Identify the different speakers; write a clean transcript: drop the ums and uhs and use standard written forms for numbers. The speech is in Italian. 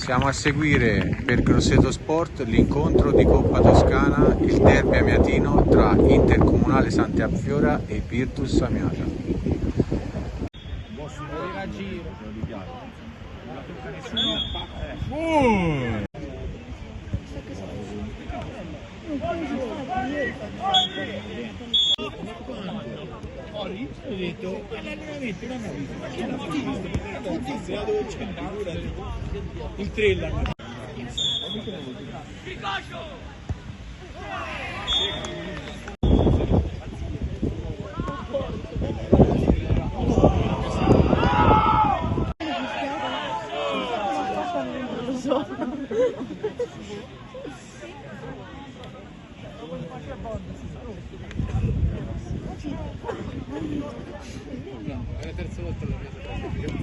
Speaker 1: Siamo a seguire per Grosseto Sport l'incontro di Coppa Toscana, il derby amiatino tra Intercomunale Sant'Apfiora e Virtus Amiata.
Speaker 2: Ho detto l'allenamento non è il trailer. È la terza volta che